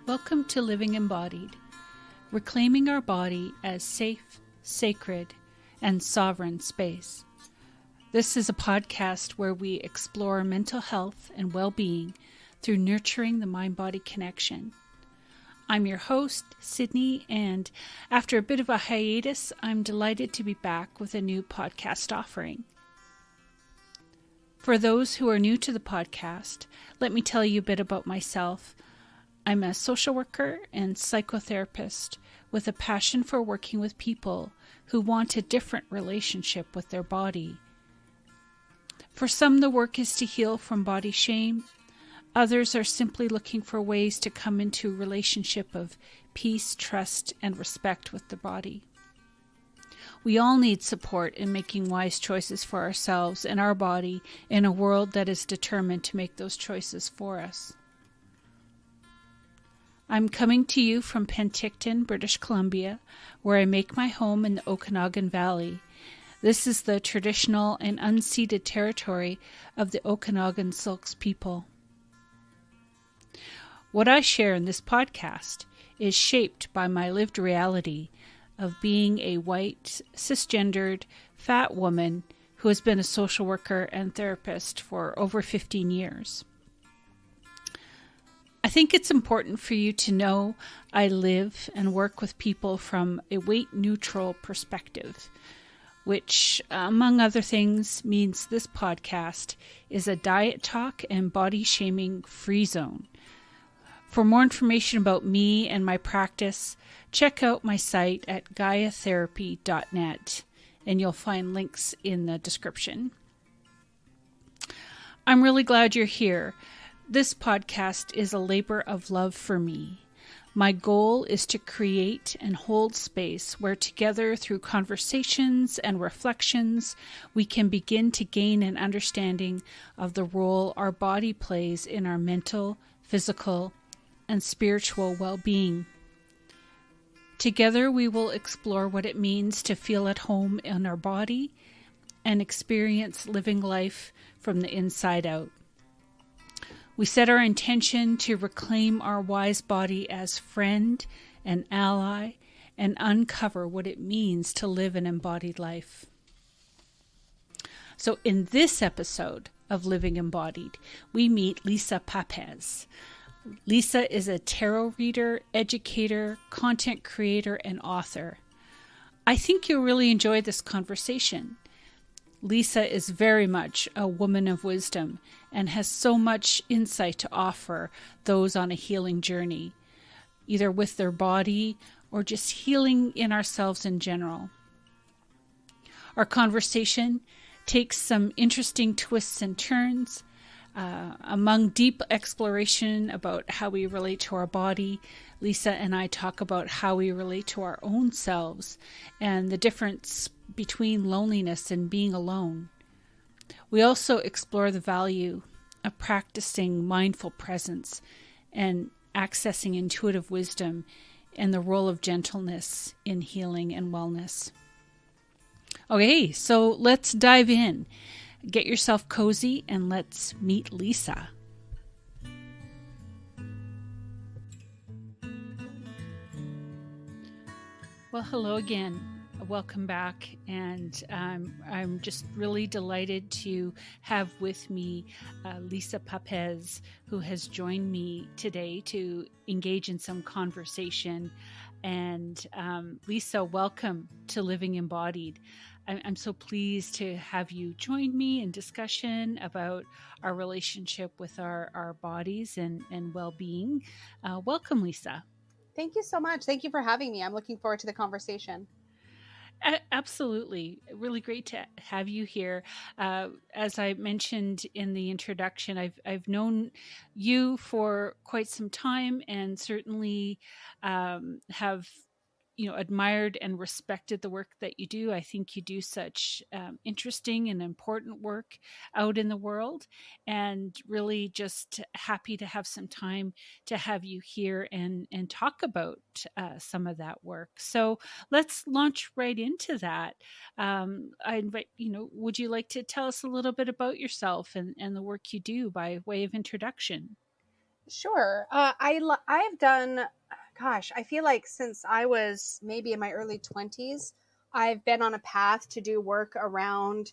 Welcome to Living Embodied, reclaiming our body as safe, sacred, and sovereign space. This is a podcast where we explore mental health and well-being through nurturing the mind-body connection. I'm your host, Sydney, and after a bit of a hiatus, I'm delighted to be back with a new podcast offering. For those who are new to the podcast, let me tell you a bit about myself. I'm a social worker and psychotherapist with a passion for working with people who want a different relationship with their body. For some, the work is to heal from body shame. Others are simply looking for ways to come into a relationship of peace, trust, and respect with the body. We all need support in making wise choices for ourselves and our body in a world that is determined to make those choices for us. I'm coming to you from Penticton, British Columbia, where I make my home in the Okanagan Valley. This is the traditional and unceded territory of the Okanagan Silks people. What I share in this podcast is shaped by my lived reality of being a white, cisgendered, fat woman who has been a social worker and therapist for over 15 years. I think it's important for you to know I live and work with people from a weight-neutral perspective, which, among other things, means this podcast is a diet talk and body-shaming free zone. For more information about me and my practice, check out my site at gaiatherapy.net, and you'll find links in the description. I'm really glad you're here. This podcast is a labor of love for me. My goal is to create and hold space where together through conversations and reflections, we can begin to gain an understanding of the role our body plays in our mental, physical, and spiritual well-being. Together, we will explore what it means to feel at home in our body and experience living life from the inside out. We set our intention to reclaim our wise body as friend and ally and uncover what it means to live an embodied life. So in this episode of Living Embodied, we meet Lisa Papez. Lisa is a tarot reader, educator, content creator, and author. I think you'll really enjoy this conversation. Lisa is very much a woman of wisdom and has so much insight to offer those on a healing journey, either with their body or just healing in ourselves in general. Our conversation takes some interesting twists and turns. Among deep exploration about how we relate to our body, Lisa and I talk about how we relate to our own selves and the difference between loneliness and being alone. We also explore the value of practicing mindful presence and accessing intuitive wisdom and the role of gentleness in healing and wellness. Okay, so let's dive in. Get yourself cozy and let's meet Lisa. Well, hello again. Welcome back. And I'm just really delighted to have with me Lisa Papez, who has joined me today to engage in some conversation. And Lisa, welcome to Living Embodied. I'm so pleased to have you join me in discussion about our relationship with our bodies and well-being. Welcome, Lisa. Thank you so much. Thank you for having me. I'm looking forward to the conversation. Absolutely. Really great to have you here. As I mentioned in the introduction, I've known you for quite some time and certainly have admired and respected the work that you do. I think you do such interesting and important work out in the world, and really just happy to have some time to have you here and talk about some of that work. So let's launch right into that. I invite, would you like to tell us a little bit about yourself and the work you do by way of introduction? Sure. I've done, gosh, I feel like since I was maybe in my early 20s, I've been on a path to do work around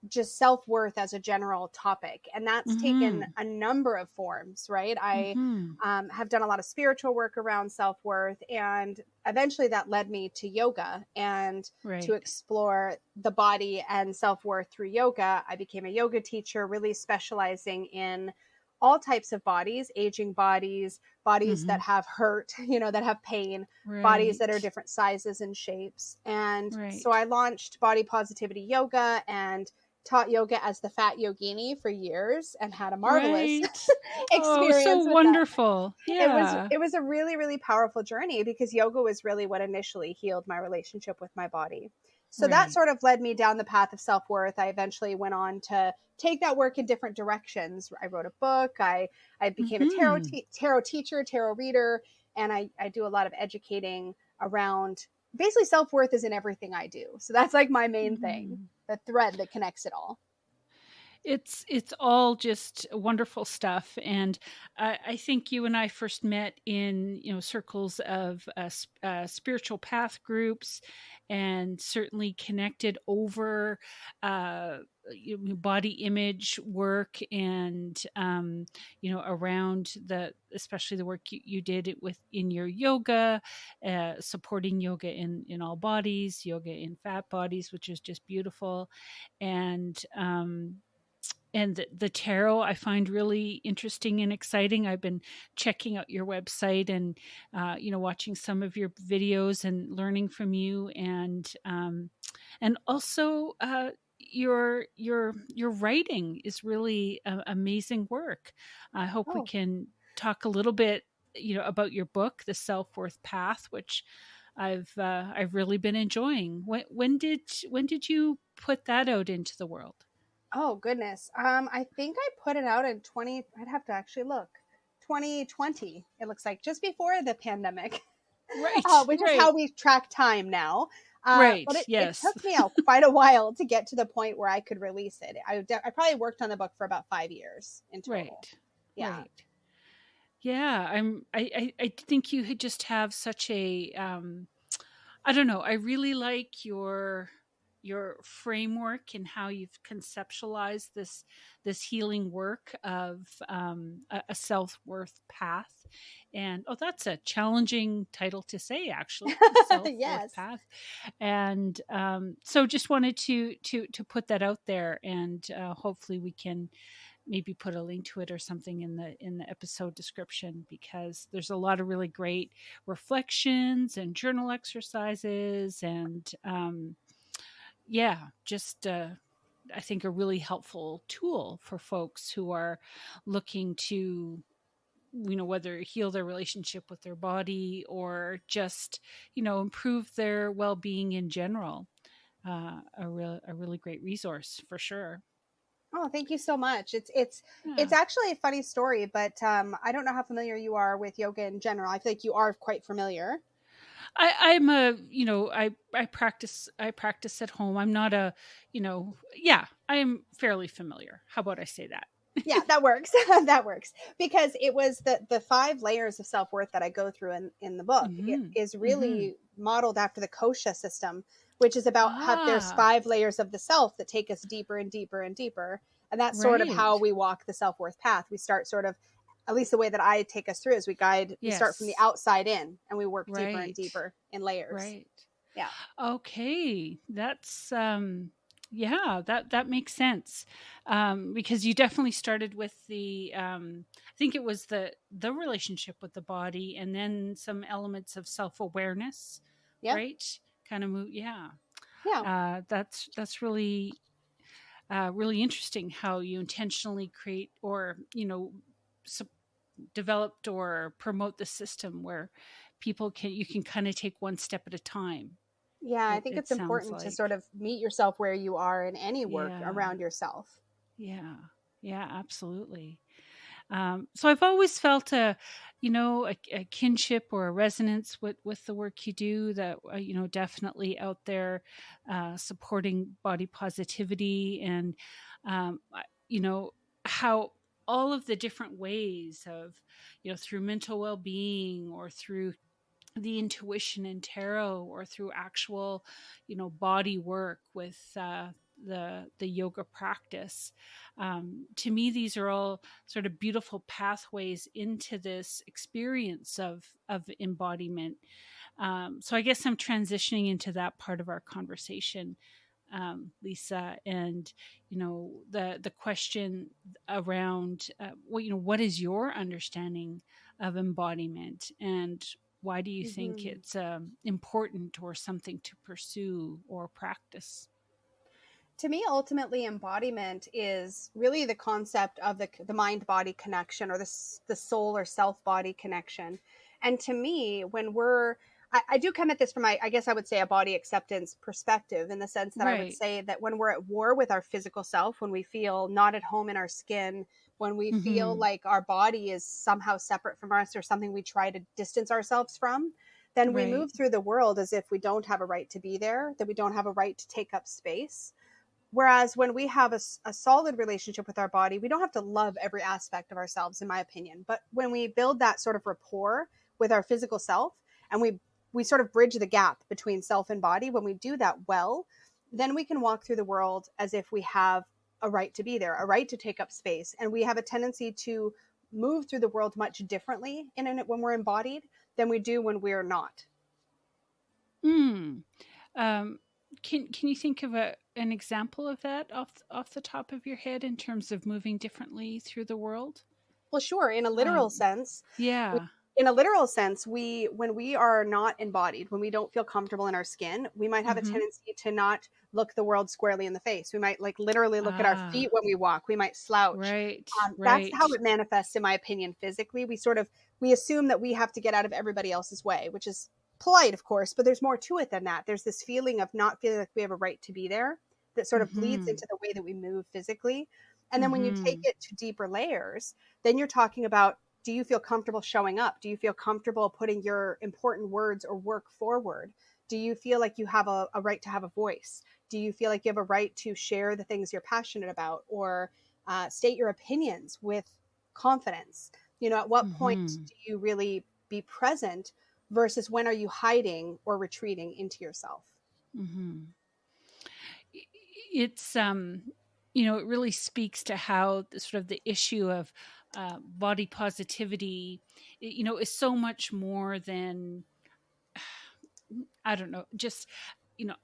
just self-worth as a general topic, and that's taken Mm-hmm. a number of forms, right? I Mm-hmm. have done a lot of spiritual work around self-worth, and eventually that led me to yoga and to Right. explore the body and self-worth through yoga. I became a yoga teacher, really specializing in all types of bodies, aging bodies, bodies Mm-hmm. that have hurt, that have pain, bodies that are Right. different sizes and shapes. And so Right. I launched body positivity yoga and taught yoga as the fat yogini for years and had a marvelous Right. Oh, so experience with that. wonderful. It was Yeah. it was a really, really powerful journey because yoga was really what initially healed my relationship with my body. So that Right. sort of led me down the path of self-worth. I eventually went on to take that work in different directions. I wrote a book. I became a Mm-hmm. tarot teacher, tarot reader, and I do a lot of educating around basically self-worth is in everything I do. So that's like my main thing, Mm-hmm. the thread that connects it all. It's all just wonderful stuff, and I think you and I first met in circles of spiritual path groups, and certainly connected over uh, body image work, and around the especially the work you did with in your yoga, supporting yoga in all bodies, yoga in fat bodies, which is just beautiful, and the tarot I find really interesting and exciting. I've been checking out your website and watching some of your videos and learning from you, and also your writing is really amazing work. I hope we Oh, can talk a little bit about your book, The Self-Worth Path, which I've really been enjoying. When did you put that out into the world? oh goodness. I think I put it out in 20, I'd have to actually look. 2020, it looks like just before the pandemic, Right, which is how right, we track time now. right. But it Yes, took me out quite a while to get to the point where I could release it. I probably worked on the book for about 5 years in total. right, Yeah. right. Yeah, I think you just have such a I don't know. I really like your framework and how you've conceptualized this healing work of a self worth path. And oh, that's a challenging title to say, actually, the self worth Yes. path. And so, just wanted to put that out there, and hopefully, we can maybe put a link to it or something in the episode description, because there's a lot of really great reflections and journal exercises, and yeah, just I think a really helpful tool for folks who are looking to whether heal their relationship with their body or just improve their well-being in general. A really great resource for sure. Oh, thank you so much. It's Yeah. actually a funny story, but I don't know how familiar you are with yoga in general. I feel like you are quite familiar. I'm a, I practice at home. I'm not a, yeah, I'm fairly familiar. How about I say that? Yeah, that works. That works because it was the 5 layers of self-worth that I go through in the book. It Mhm. is Mhm. really modeled after the kosha system, which is about how there's Ah, 5 layers of the self that take us deeper and deeper and deeper. And that's sort of how right. we walk the self-worth path. We start sort of, at least the way that I take us through is we start from the Yes. outside in and we work deeper and Right. deeper in layers. Right. Yeah. Okay. That's yeah, that makes sense. Because you definitely started with the I think it was the relationship with the body, and then some elements of self-awareness, Yep. right? Kind of move, yeah. Yeah. That's really really interesting how you intentionally create or su- developed or promote the system where people can you can kind of take one step at a time. Yeah, I think It it's sounds important to sort like. of meet yourself where you are in any work Yeah, around yourself. yeah, yeah, absolutely. So I've always felt a kinship or a resonance with the work you do, that definitely out there supporting body positivity, and um, I- you know how. all of the different ways of, through mental well-being, or through the intuition and tarot, or through actual, body work with the yoga practice. To me, these are all sort of beautiful pathways into this experience of embodiment. So I guess I'm transitioning into that part of our conversation, Lisa, and the question around what is your understanding of embodiment, and why do you think Mhm. it's important, or something to pursue or practice? To me, ultimately, embodiment is really the concept of the mind body connection, or the soul or self body connection. And to me, when I do come at this from, I guess I would say, a body acceptance perspective, in the sense that I would Right. say that when we're at war with our physical self, when we feel not at home in our skin, when we feel Mm-hmm. like our body is somehow separate from us, or something we try to distance ourselves from, then we Right. move through the world as if we don't have a right to be there, that we don't have a right to take up space. Whereas when we have a solid relationship with our body, we don't have to love every aspect of ourselves, in my opinion. But when we build that sort of rapport with our physical self, and we sort of bridge the gap between self and body, when we do that well, then we can walk through the world as if we have a right to be there, a right to take up space. And we have a tendency to move through the world much differently when we're embodied than we do when we're not. Mm. Um, can you think of an example of that off the top of your head, in terms of moving differently through the world? Well, sure. In a literal Um, sense, we, yeah. when we are not embodied, when we don't feel comfortable in our skin, we might have a Mm-hmm. tendency to not look the world squarely in the face. We might, like, literally look at our feet Ah, when we walk. We might slouch. right, That's how right. it manifests, in my opinion, physically. We assume that we have to get out of everybody else's way, which is polite, of course, but there's more to it than that. There's this feeling of not feeling like we have a right to be there, that sort of bleeds Mm-hmm. into the way that we move physically. And then when you take Mm-hmm. it to deeper layers, then you're talking about, do you feel comfortable showing up? Do you feel comfortable putting your important words or work forward? Do you feel like you have a right to have a voice? Do you feel like you have a right to share the things you're passionate about, or state your opinions with confidence? At what point Mm-hmm. do you really be present, versus when are you hiding or retreating into yourself? Mm-hmm. It's it really speaks to how sort of the issue of body positivity, is so much more than, I don't know, just,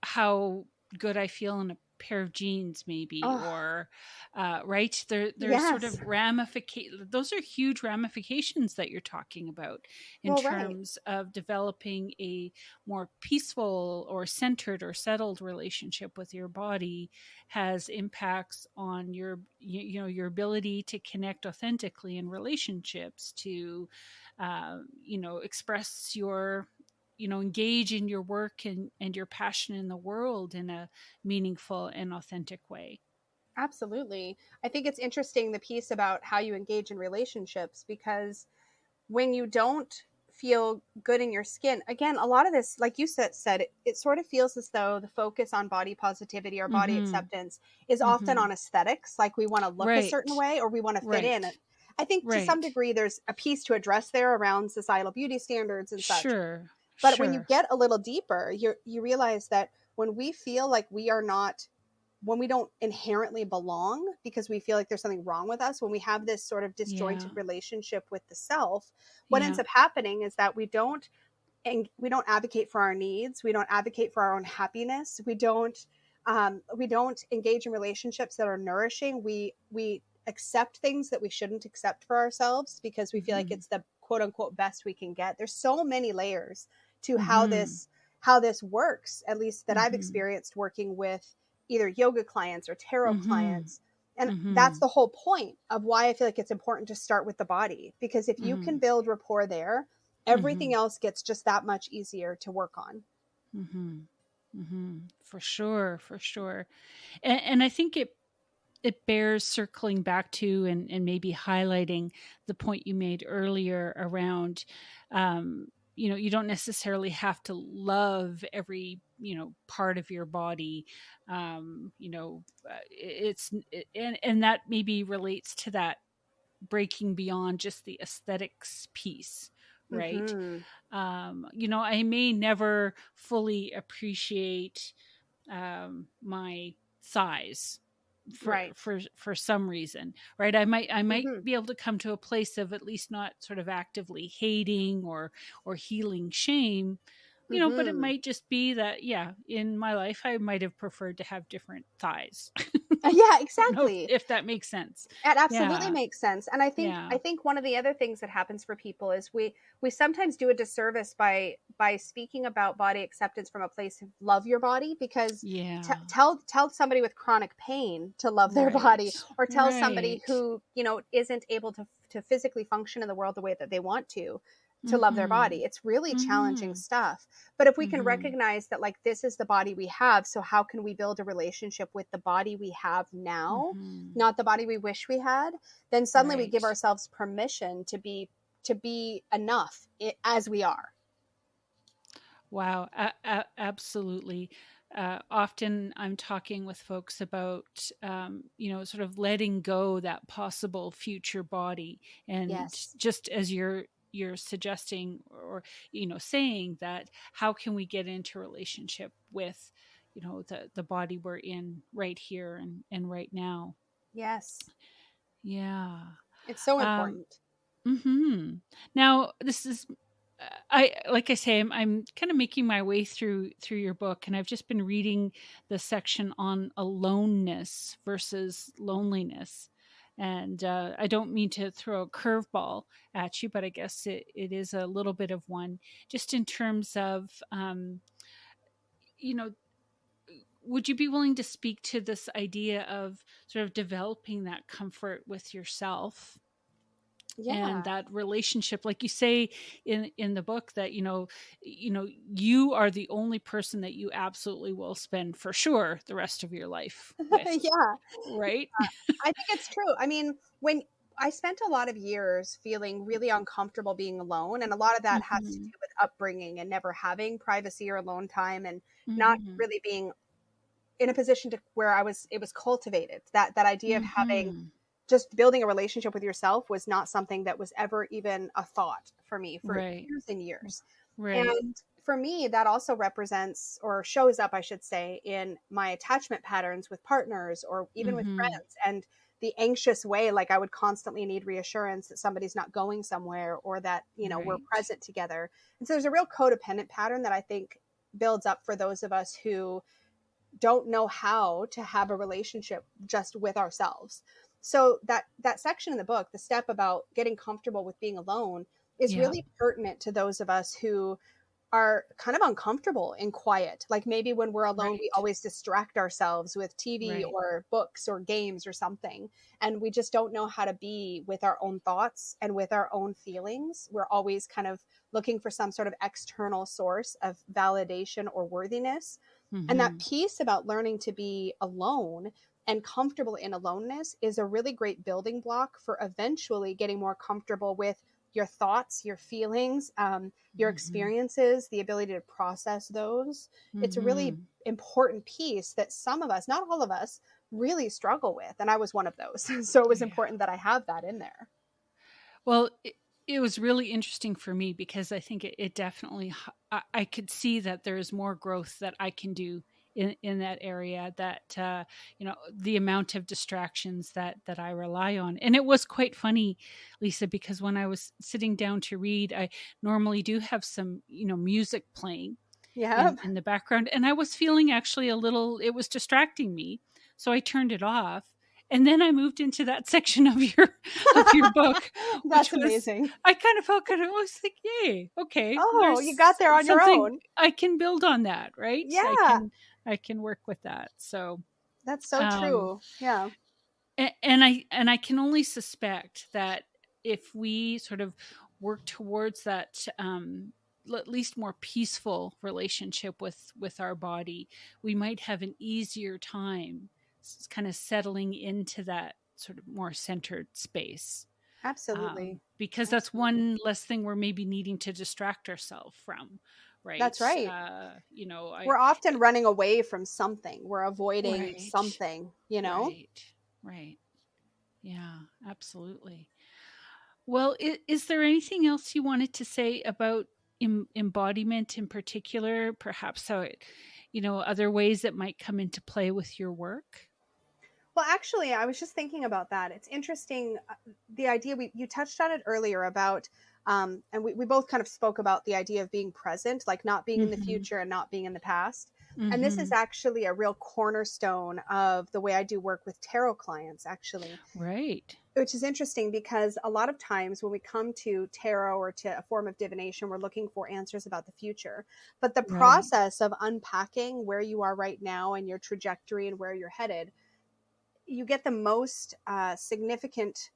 how good I feel in a pair of jeans, maybe, Oh, or right. There's sort yes. of ramification. Those are huge ramifications that you're talking about, in Well, right. terms of developing a more peaceful, or centered, or settled relationship with your body. Has impacts on your ability to connect authentically in relationships, to express your, engage in your work, and your passion in the world, in a meaningful and authentic way. Absolutely. I think it's interesting, the piece about how you engage in relationships, because when you don't feel good in your skin, again, a lot of this, like you said, it sort of feels as though the focus on body positivity or body Mm-hmm. acceptance is often Mm-hmm. on aesthetics. Like, we want to look a certain Right. way, or we want to fit in. Right. I think to some Right. degree there's a piece to address there around societal beauty standards and such. Sure. But when you Sure. get a little deeper, you realize that when we feel like we are not, when we don't inherently belong, because we feel like there's something wrong with us, when we have this sort of Yeah. disjointed relationship with the self, what ends Yeah. up happening is that we don't advocate for our needs, we don't advocate for our own happiness, we don't engage in relationships that are nourishing. We accept things that we shouldn't accept for ourselves, because we feel like Mm-hmm. it's the quote unquote best we can get. There's so many layers to Mm-hmm. how this works, at least that I've Mm-hmm. experienced working with either yoga clients or tarot Mm-hmm. clients. And that's Mm-hmm. the whole point of why I feel like it's important to start with the body, because if you Mm-hmm. can build rapport there, Mm-hmm. everything else gets just that much easier to work on. Mm-hmm. Mm-hmm. For sure. For sure. And I think it bears circling back to, and maybe highlighting the point you made earlier around, you don't necessarily have to love every, part of your body. It's, and that maybe relates to that breaking beyond just the aesthetics piece, right? Mm-hmm. I may never fully appreciate my size Right. for some reason, right? I might Mm-hmm. be able to come to a place of at least not sort of actively hating or healing shame, but it Mm-hmm. might just be that, yeah, in my life I might have preferred to have different thighs. Yeah, I don't know if, exactly. if that makes sense. It absolutely Yeah, makes sense. And I think yeah, I think one of the other things that happens for people is we sometimes do a disservice by speaking about body acceptance from a place of love your body, because yeah, tell somebody with chronic pain to love their body, right, or tell somebody right. who, isn't able to physically function in the world the way that they want to love their Mm-hmm, body. It's really challenging mm-hmm, stuff. But if we can mm-hmm. recognize that, like, this is the body we have, so how can we build a relationship with the body we have now, Mm-hmm. not the body we wish we had, then suddenly we give Right. ourselves permission to be enough as we are. Wow. Absolutely. Often I'm talking with folks about, sort of letting go that possible future body, and Yes. just as you're suggesting, or saying that, how can we get into relationship with, the body we're in right here and right now. Yes. Yeah. It's so Um, important. hmm Now, this is, I like I say, I'm kind of making my way through your book, and I've just been reading the section on aloneness versus loneliness. And I don't mean to throw a curveball at you, but I guess it is a little bit of one, just in terms of, you know, would you be willing to speak to this idea of sort of developing that comfort with yourself and Yeah. that relationship, like you say in the book, that you are the only person that you absolutely will spend for sure the rest of your life with, Yeah. right? I think it's true. I mean, when I spent a lot of years feeling really uncomfortable being alone, and a lot of that has to do Hmm. with upbringing and never having privacy or alone time, and not Hmm. really being in a position to where it was cultivated. That idea of having Hmm. just building a relationship with yourself was not something that was ever even a thought for me for Right. years and years. Right. And for me, that also represents, or shows up, I should say, in my attachment patterns with partners or even with Hmm. friends, and the anxious way, like I would constantly need reassurance that somebody's not going somewhere, or that, we're Right. present together. And so there's a real codependent pattern that I think builds up for those of us who don't know how to have a relationship just with ourselves. So that section in the book, the step about getting comfortable with being alone, is Yeah. really pertinent to those of us who are kind of uncomfortable in quiet. Like, maybe when we're alone, we Right. always distract ourselves with TV Right. or books or games or something. And we just don't know how to be with our own thoughts and with our own feelings. We're always kind of looking for some sort of external source of validation or worthiness. And that Hmm. piece about learning to be alone and comfortable in aloneness is a really great building block for eventually getting more comfortable with your thoughts, your feelings, your Hmm. experiences, the ability to process those. It's a really Hmm. important piece that some of us, not all of us, really struggle with. And I was one of those. So it was Yeah. important that I have that in there. Well, it was really interesting for me because I think it definitely, I could see that there is more growth that I can do in that area, that, the amount of distractions that I rely on. And it was quite funny, Lisa, because when I was sitting down to read, I normally do have some, music playing Yep. in the background, and I was feeling actually a little, it was distracting me, so I turned it off. And then I moved into that section of your book, which That's was, amazing. I kind of felt kind of, I was like, yay, okay, Oh, you got there's there on your something own. I can build on that, right? Yeah, I can work with that. So that's so um true. Yeah. and I can only suspect that if we sort of work towards that, at least more peaceful relationship with our body, we might have an easier time kind of settling into that sort of more centered space, Absolutely. because that's Absolutely. one less thing we're maybe needing to distract ourselves from, right? That's right. We're often running away from something. We're avoiding Right, something. right, right. Yeah, absolutely. Well, is there anything else you wanted to say about embodiment in particular? Perhaps how it, other ways that might come into play with your work? Well, actually, I was just thinking about that. It's interesting. The idea you touched on it earlier about, and we both kind of spoke about the idea of being present, like not being in the Mm-hmm. future and not being in the past. And this is Mm-hmm. actually a real cornerstone of the way I do work with tarot clients, actually, Right. which is interesting because a lot of times when we come to tarot or to a form of divination, we're looking for answers about the future. But the Right. process of unpacking where you are right now and your trajectory and where you're headed, you get the most significant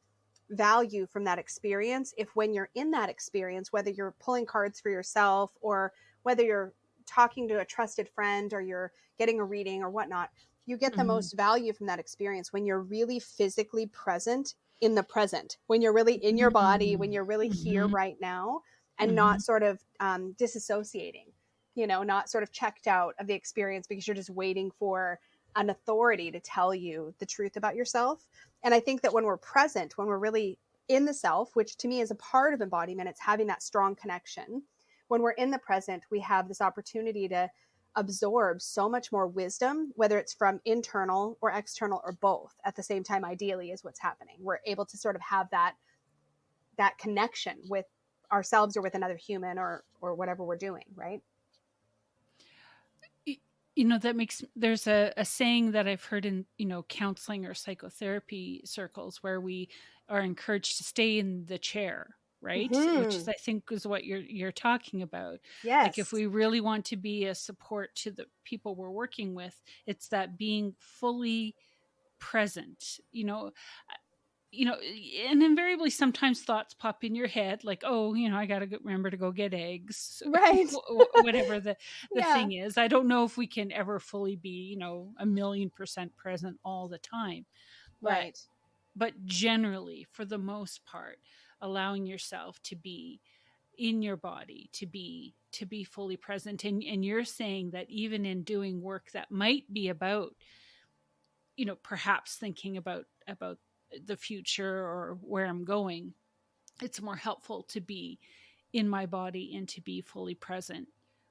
value from that experience if when you're in that experience, whether you're pulling cards for yourself or whether you're talking to a trusted friend or you're getting a reading or whatnot, you get the Mm-hmm. most value from that experience when you're really physically present in the present, when you're really in your body, when you're really here Mm-hmm. right now, and Mm-hmm. not sort of disassociating, not sort of checked out of the experience because you're just waiting for an authority to tell you the truth about yourself. And I think that when we're present, when we're really in the self, which to me is a part of embodiment, it's having that strong connection. When we're in the present, we have this opportunity to absorb so much more wisdom, whether it's from internal or external or both at the same time, ideally, is what's happening. We're able to sort of have that connection with ourselves or with another human or whatever we're doing, right? That makes, there's a saying that I've heard in, counseling or psychotherapy circles where we are encouraged to stay in the chair, right? Which Mm-hmm. is, I think, is what you're talking about. Like, if Yes. we really want to be a support to the people we're working with, it's that being fully present, and invariably sometimes thoughts pop in your head like, oh, I got to remember to go get eggs, Right. whatever the Yeah. thing is. I don't know if we can ever fully be, 1,000,000% present all the time, but Right. generally, for the most part, allowing yourself to be in your body, to be fully present. And you're saying that even in doing work that might be about, perhaps thinking about the future or where I'm going, it's more helpful to be in my body and to be fully present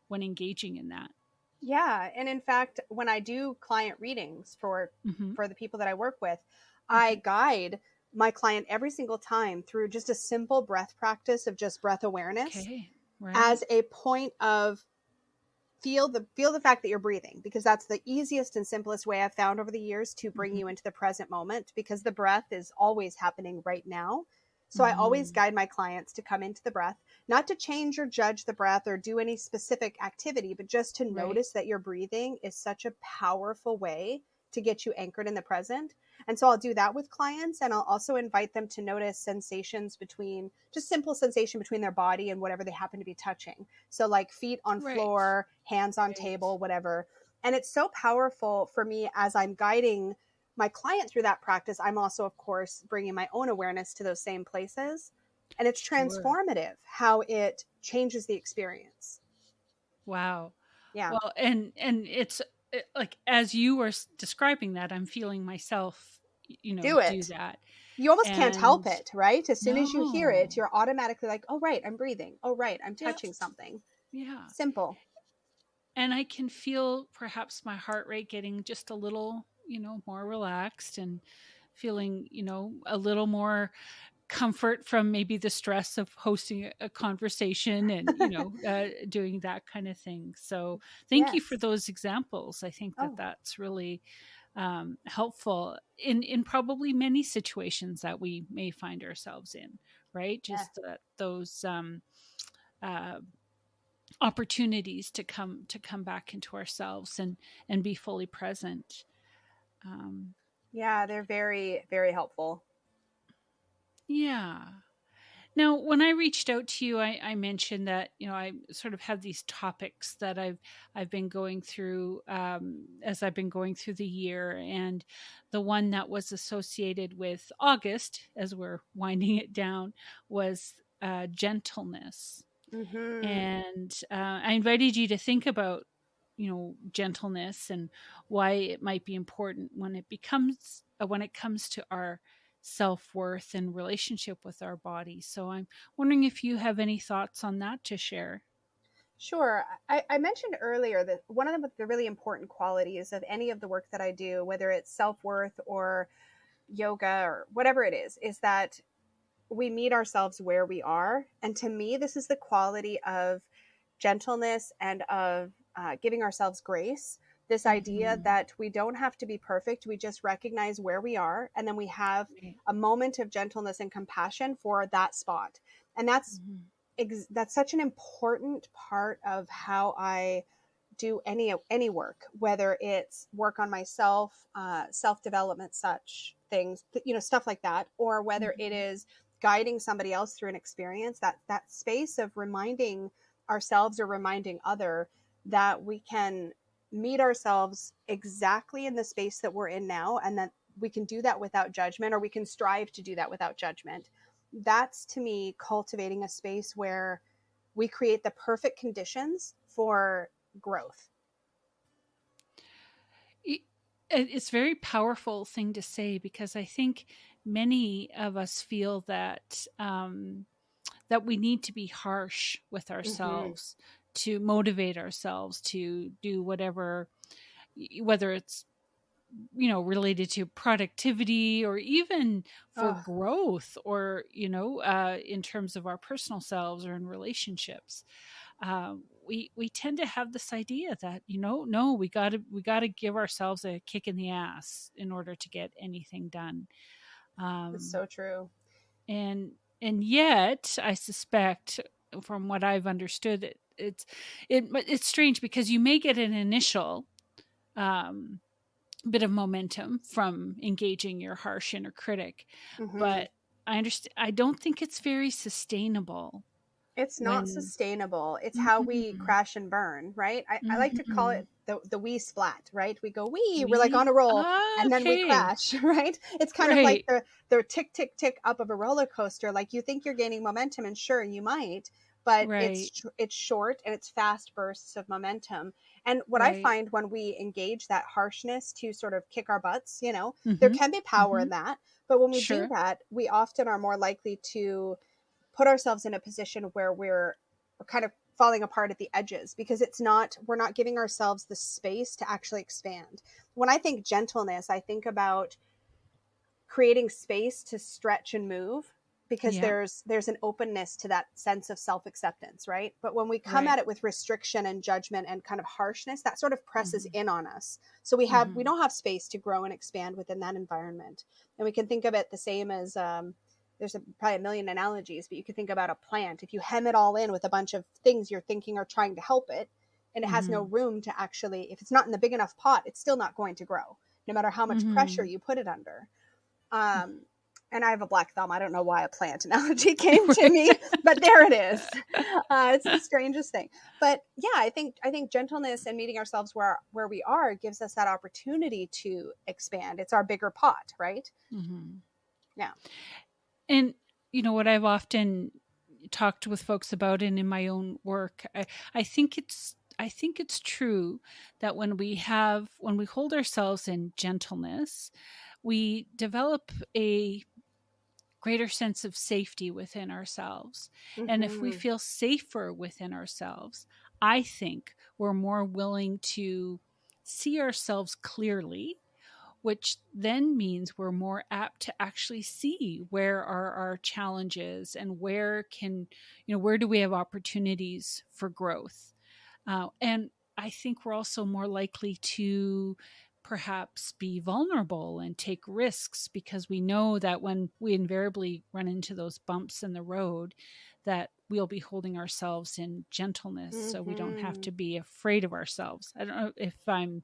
when engaging in that. Yeah, and in fact, when I do client readings Mm-hmm. for the people that I work with, I Mm-hmm. guide my client every single time through just a simple breath practice of just breath awareness Okay. as Right. a point of feel the fact that you're breathing, because that's the easiest and simplest way I've found over the years to bring you Mm-hmm. into the present moment, because the breath is always happening right now. So I always Mm-hmm. guide my clients to come into the breath, not to change or judge the breath or do any specific activity, but just to Right. notice that your breathing is such a powerful way to get you anchored in the present. And so I'll do that with clients, and I'll also invite them to notice sensations between, just simple sensation between their body and whatever they happen to be touching. So like feet on Right. floor, hands on Right. table, whatever. And it's so powerful for me as I'm guiding my client through that practice. I'm also, of course, bringing my own awareness to those same places. And it's Sure. transformative how it changes the experience. Wow. Yeah. Well, and it's like, as you were describing that, I'm feeling myself, Do do it. that. You almost can't help And it, right? As soon as you hear it, no. you're automatically like, oh, right, I'm breathing. Oh, right, I'm Yeah. touching something. Yeah. Simple. And I can feel perhaps my heart rate getting just a little, more relaxed, and feeling, a little more comfort from maybe the stress of hosting a conversation, and, doing that kind of thing. So thank you for Yes. those examples. I think that Oh, that's really helpful in probably many situations that we may find ourselves in, right? yeah. Just those uh, opportunities to come back into ourselves and be fully present. um, Yeah, they're very, very helpful. yeah. Now, when I reached out to you, I mentioned that, I sort of have these topics that I've been going through, as I've been going through the year, and the one that was associated with August, as we're winding it down, was gentleness. Mm-hmm. And I invited you to think about, gentleness, and why it might be important when it comes to our self-worth and relationship with our body. So I'm wondering if you have any thoughts on that to share. Sure. I mentioned earlier that one of the really important qualities of any of the work that I do, whether it's self-worth or yoga or whatever it is that we meet ourselves where we are. And to me, this is the quality of gentleness and of giving ourselves grace. This idea that we don't have to be perfect. We just recognize where we are. And then we have a moment of gentleness and compassion for that spot. And that's such an important part of how I do any work, whether it's work on myself, self-development, such things, stuff like that, or whether it is guiding somebody else through an experience, that space of reminding ourselves or reminding other that we can meet ourselves exactly in the space that we're in now, and that we can do that without judgment, or we can strive to do that without judgment. That's, to me, cultivating a space where we create the perfect conditions for growth. It's a very powerful thing to say, because I think many of us feel that that we need to be harsh with ourselves to motivate ourselves to do whatever, whether it's related to productivity or even for growth, or in terms of our personal selves or in relationships. We tend to have this idea that no, we gotta give ourselves a kick in the ass in order to get anything done. It's so true. And yet, I suspect, from what I've understood, it's strange, because you may get an initial bit of momentum from engaging your harsh inner critic, but I don't think it's very sustainable. It's not sustainable. It's how we crash and burn, right? I like to call it the wee splat, right? We go wee, we're like on a roll, and then we crash, right? It's kind of like the tick, tick, tick up of a roller coaster. Like, you think you're gaining momentum, and sure, you might, but it's short and it's fast bursts of momentum. And what I find when we engage that harshness to sort of kick our butts, there can be power in that. But when we do that, we often are more likely to put ourselves in a position where we're kind of falling apart at the edges, because we're not giving ourselves the space to actually expand. When I think gentleness, I think about creating space to stretch and move, because there's an openness to that sense of self-acceptance, right? But when we come at it with restriction and judgment and kind of harshness, that sort of presses in on us. So we don't have space to grow and expand within that environment. And we can think of it the same as there's probably a million analogies, but you could think about a plant. If you hem it all in with a bunch of things you're thinking are trying to help it, and it has no room to actually, if it's not in the big enough pot, it's still not going to grow, no matter how much pressure you put it under. And I have a black thumb. I don't know why a plant analogy came to me, but there it is. It's the strangest thing. But yeah, I think gentleness and meeting ourselves where we are gives us that opportunity to expand. It's our bigger pot, right? Yeah. And what I've often talked with folks about, and in my own work, I think it's true that when we hold ourselves in gentleness, we develop a greater sense of safety within ourselves. And if we feel safer within ourselves, I think we're more willing to see ourselves clearly, which then means we're more apt to actually see where are our challenges and where do we have opportunities for growth. And I think we're also more likely to perhaps be vulnerable and take risks, because we know that when we invariably run into those bumps in the road, that we'll be holding ourselves in gentleness, so we don't have to be afraid of ourselves. I don't know if I'm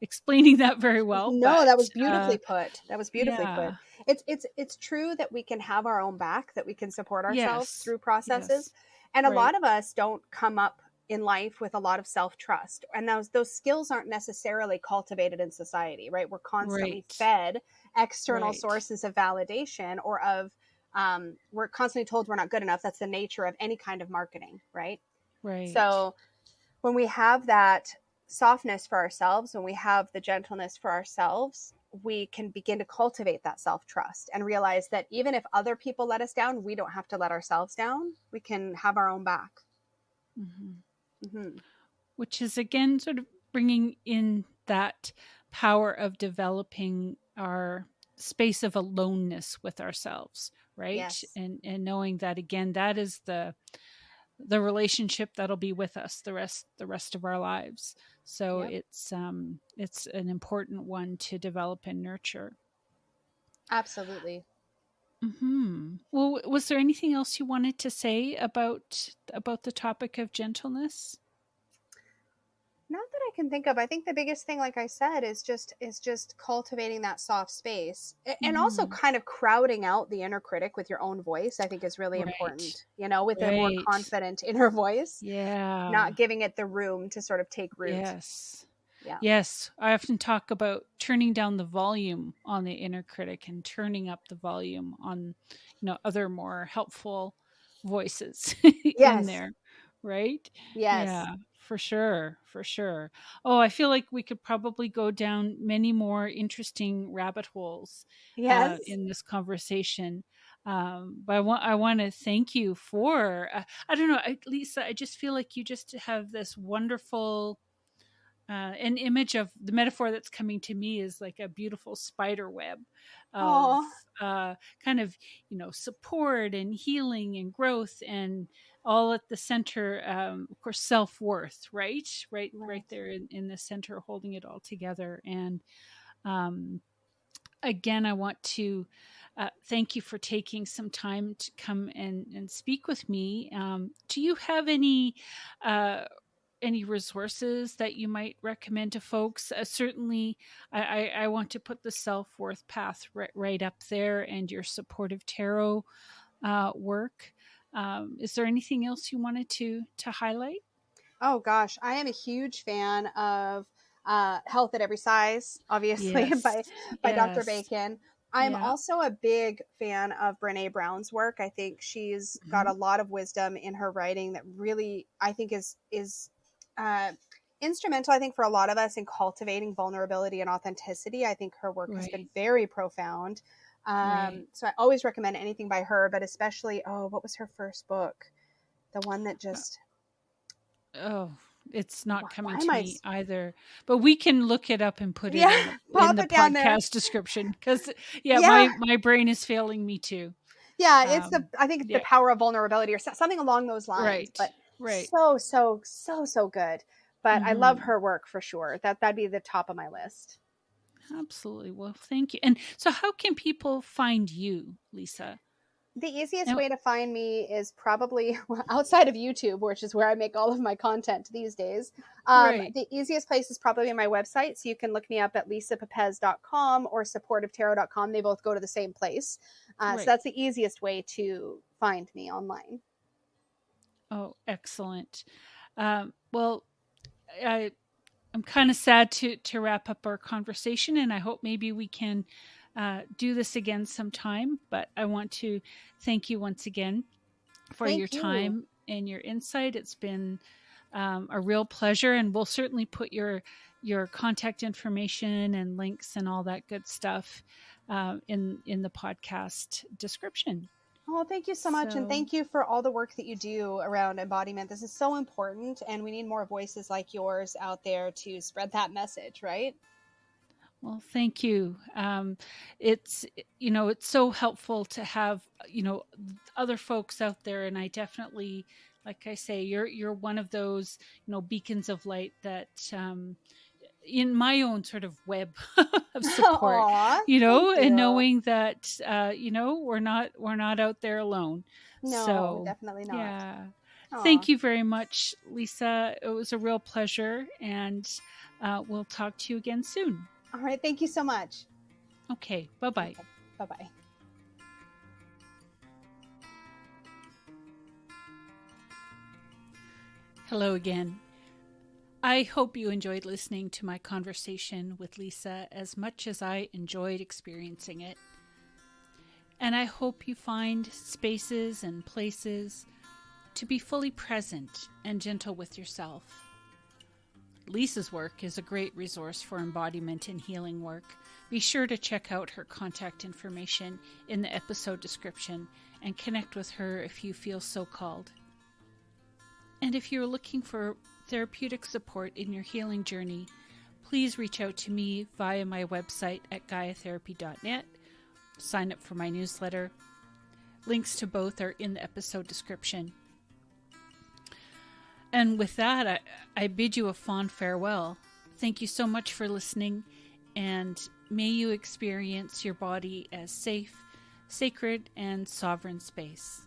explaining that very well. No, but that was beautifully put. Put. It's true that we can have our own back, that we can support ourselves through processes. And a lot of us don't come up in life with a lot of self-trust, and those skills aren't necessarily cultivated in society, right? We're constantly fed external sources of validation, or of we're constantly told we're not good enough. That's the nature of any kind of marketing, right? So when we have that softness for ourselves, when we have the gentleness for ourselves, we can begin to cultivate that self-trust and realize that even if other people let us down, we don't have to let ourselves down. We can have our own back. Which is, again, sort of bringing in that power of developing our space of aloneness with ourselves, right? Yes. And knowing that, again, that is the relationship that'll be with us the rest of our lives. So it's an important one to develop and nurture. Absolutely. Well, was there anything else you wanted to say about the topic of gentleness? Not that I can think of. I think the biggest thing, like I said, is just cultivating that soft space, and also kind of crowding out the inner critic with your own voice. I think is really important, with a more confident inner voice. Yeah. Not giving it the room to sort of take root. Yes. Yeah. Yes. I often talk about turning down the volume on the inner critic and turning up the volume on, other more helpful voices in there. Right? Yes. Yeah, for sure. For sure. Oh, I feel like we could probably go down many more interesting rabbit holes in this conversation. But I want to thank you for, I don't know, Lisa, I just feel like you just have this wonderful, an image of the metaphor that's coming to me is like a beautiful spider web of kind of, support and healing and growth, and all at the center, of course, self-worth, right there in the center, holding it all together. And again, I want to thank you for taking some time to come and speak with me. Do you have any resources that you might recommend to folks? Certainly, I want to put the self-worth path right up there, and your supportive tarot work. Is there anything else you wanted to highlight? Oh gosh, I am a huge fan of Health at Every Size, obviously, by Dr. Bacon. I'm also a big fan of Brene Brown's work. I think she's got a lot of wisdom in her writing that really, I think, is instrumental, I think, for a lot of us in cultivating vulnerability and authenticity. I think her work has been very profound. So I always recommend anything by her, but especially, what was her first book? The one that just... it's not coming to me either, but we can look it up and put it in the podcast description, because my brain is failing me too. It's I think it's The Power of Vulnerability or something along those lines. But so good. But I love her work for sure. That'd be the top of my list. Absolutely. Well, thank you. And so how can people find you, Lisa? The easiest way to find me is probably outside of YouTube, which is where I make all of my content these days. The easiest place is probably my website. So you can look me up at lisapapez.com or supportivetarot.com. They both go to the same place. So that's the easiest way to find me online. Oh, excellent. Well, I'm kind of sad to wrap up our conversation, and I hope maybe we can do this again sometime. But I want to thank you once again for your time and your insight. It's been a real pleasure, and we'll certainly put your contact information and links and all that good stuff in the podcast description. Oh, thank you so much. And thank you for all the work that you do around embodiment. This is so important, and we need more voices like yours out there to spread that message, right? Well, thank you. It's so helpful to have, other folks out there. And I definitely, like I say, you're one of those, beacons of light that, in my own sort of web of support, and knowing that, we're not out there alone. No, definitely not. Yeah. Thank you very much, Lisa. It was a real pleasure, and we'll talk to you again soon. All right. Thank you so much. Okay. Bye-bye. Okay. Bye-bye. Hello again. I hope you enjoyed listening to my conversation with Lisa as much as I enjoyed experiencing it. And I hope you find spaces and places to be fully present and gentle with yourself. Lisa's work is a great resource for embodiment and healing work. Be sure to check out her contact information in the episode description and connect with her if you feel so called. And if you're looking for therapeutic support in your healing journey, please reach out to me via my website at gaiatherapy.net. Sign up for my newsletter. Links to both are in the episode description. And with that, I bid you a fond farewell. Thank you so much for listening, and may you experience your body as safe, sacred, and sovereign space.